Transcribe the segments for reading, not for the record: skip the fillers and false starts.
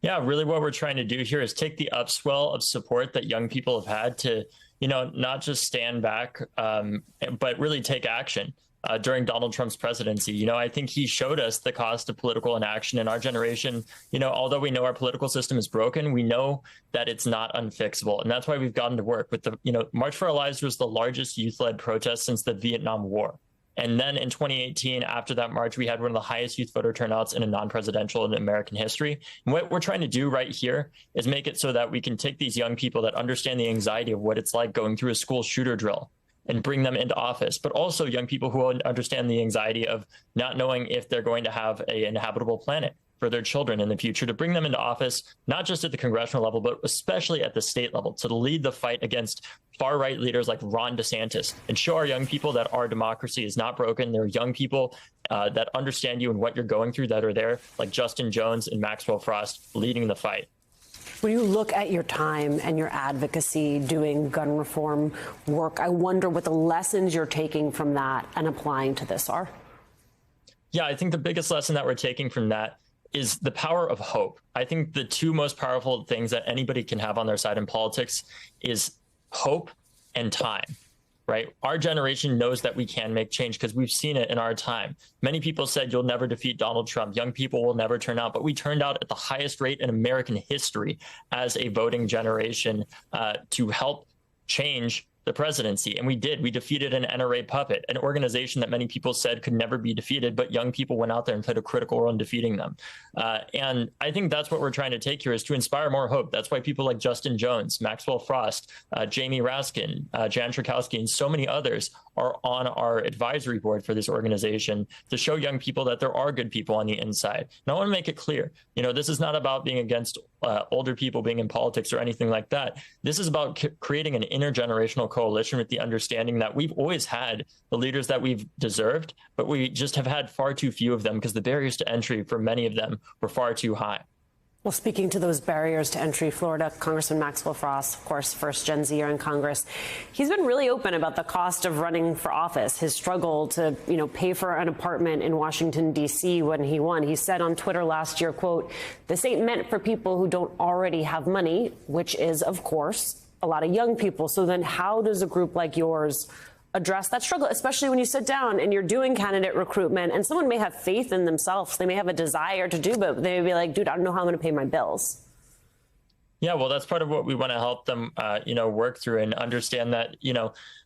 Yeah, really what we're trying to do here is take the upswell of support that young people have had to, not just stand back, but really take action. During Donald Trump's presidency, I think he showed us the cost of political inaction in our generation. Although we know our political system is broken, we know that it's not unfixable. And that's why we've gotten to work with March for Our Lives was the largest youth-led protest since the Vietnam War. And then in 2018, after that march, we had one of the highest youth voter turnouts in a non-presidential in American history. And what we're trying to do right here is make it so that we can take these young people that understand the anxiety of what it's like going through a school shooter drill and bring them into office, but also young people who understand the anxiety of not knowing if they're going to have an inhabitable planet for their children in the future, to bring them into office, not just at the congressional level, but especially at the state level, to lead the fight against far-right leaders like Ron DeSantis and show our young people that our democracy is not broken. There are young people that understand you and what you're going through that are there, like Justin Jones and Maxwell Frost, leading the fight. When you look at your time and your advocacy doing gun reform work, I wonder what the lessons you're taking from that and applying to this are. Yeah, I think the biggest lesson that we're taking from that is the power of hope. I think the two most powerful things that anybody can have on their side in politics is hope and time. Right? Our generation knows that we can make change because we've seen it in our time. Many people said you'll never defeat Donald Trump. Young people will never turn out, but we turned out at the highest rate in American history as a voting generation to help change the presidency. And we did. We defeated an NRA puppet, an organization that many people said could never be defeated, but young people went out there and played a critical role in defeating them. And I think that's what we're trying to take here, is to inspire more hope. That's why people like Justin Jones, Maxwell Frost, Jamie Raskin, Jan Schakowsky, and so many others are on our advisory board for this organization to show young people that there are good people on the inside. And I want to make it clear, this is not about being against older people being in politics or anything like that. This is about creating an intergenerational coalition with the understanding that we've always had the leaders that we've deserved, but we just have had far too few of them because the barriers to entry for many of them were far too high. Well, speaking to those barriers to entry, Florida Congressman Maxwell Frost, of course, first Gen Zer in Congress, he's been really open about the cost of running for office, his struggle to, pay for an apartment in Washington, D.C. when he won. He said on Twitter last year, quote, "This ain't meant for people who don't already have money," which is, of course, a lot of young people. So then how does a group like yours address that struggle, especially when you sit down and you're doing candidate recruitment and someone may have faith in themselves, they may have a desire to do, but they may be like, dude, I don't know how I'm going to pay my bills. Yeah, well, that's part of what we want to help them, work through and understand that,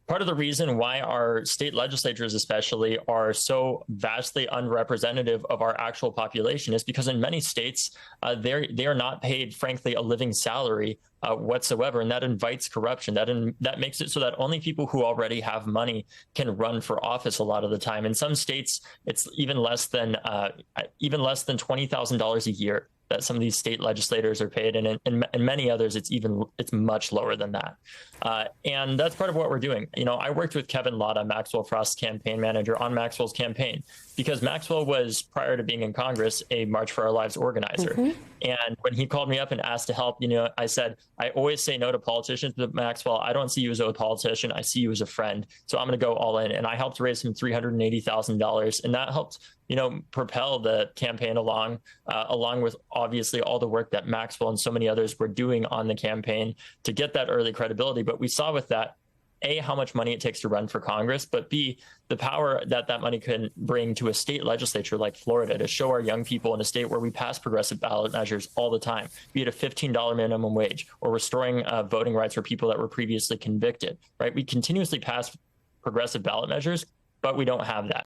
part of the reason why our state legislatures especially are so vastly unrepresentative of our actual population is because in many states, they are not paid, frankly, a living salary whatsoever. And that invites corruption. That makes it so that only people who already have money can run for office a lot of the time. In some states, it's even less than $20,000 a year that some of these state legislators are paid, and in many others, it's much lower than that. And that's part of what we're doing. I worked with Kevin Latta, Maxwell Frost's campaign manager, on Maxwell's campaign because Maxwell was, prior to being in Congress, a March for Our Lives organizer. Mm-hmm. And when he called me up and asked to help, I said, I always say no to politicians, but Maxwell, I don't see you as a politician. I see you as a friend. So I'm going to go all in. And I helped raise him $380,000. And that helped, propel the campaign along with obviously all the work that Maxwell and so many others were doing on the campaign to get that early credibility. But we saw with that, A, how much money it takes to run for Congress, but B, the power that money can bring to a state legislature like Florida to show our young people in a state where we pass progressive ballot measures all the time, be it a $15 minimum wage or restoring voting rights for people that were previously convicted, right? We continuously pass progressive ballot measures, but we don't have that.